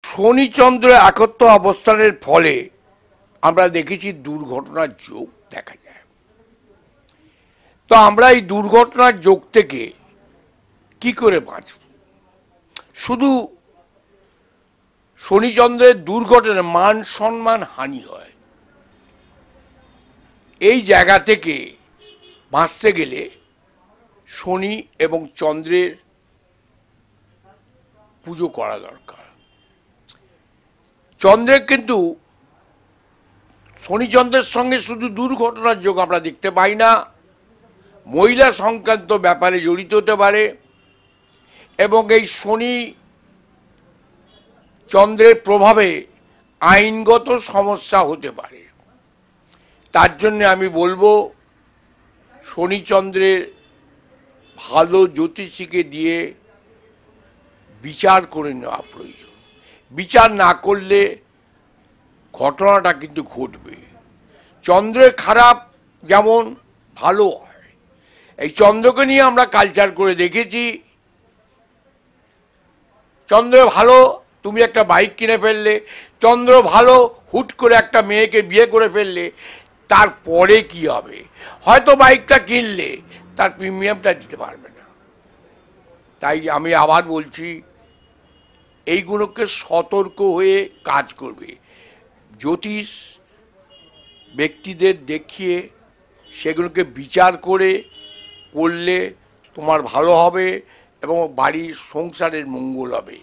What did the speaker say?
শনিচন্দ্র একত্র অবস্থানের ফলে আমরা দেখেছি দুর্ঘটনার যোগ দেখা যায়। তো আমরা এই দুর্ঘটনার যোগ থেকে কি করে বাঁচব? শুধু শনিচন্দ্রের দুর্ঘটনায় মান সম্মান হানি হয়। এই জায়গা থেকে বাঁচতে গেলে শনি এবং চন্দ্রের পুজো করা দরকার। চন্দ্রের কিন্তু শনিচন্দ্রের সঙ্গে শুধু দুর্ঘটনার যোগ আমরা দেখতে পাই না, মহিলা সংক্রান্ত ব্যাপারে জড়িত হতে পারে এবং এই শনি চন্দ্রের প্রভাবে আইনগত সমস্যা হতে পারে। তার জন্য আমি বলবো শনিচন্দ্রের ভালো জ্যোতিষীকে দিয়ে বিচার করে নেওয়া প্রয়োজন। বিচার না করলে ঘটনাটা কিন্তু ঘটবে। চন্দ্রের খারাপ যেমন ভালো হয়, এই চন্দ্রকে নিয়ে আমরা কালচার করে দেখেছি। চন্দ্র ভালো, তুমি একটা বাইক কিনে ফেললে, চন্দ্র ভালো, হুট করে একটা মেয়েকে বিয়ে করে ফেললে, তারপরে কি হবে? হয়তো বাইকটা কিনলে তার প্রিমিয়ামটা দিতে পারবে না। তাই আমি আবার বলছি, এইগুলোকে সতর্ক হয়ে কাজ করবে। জ্যোতিষ ব্যক্তিদের দেখিয়ে সেগুলোকে বিচার করে করলে তোমার ভালো হবে এবং বাড়ির সংসারের মঙ্গল হবে।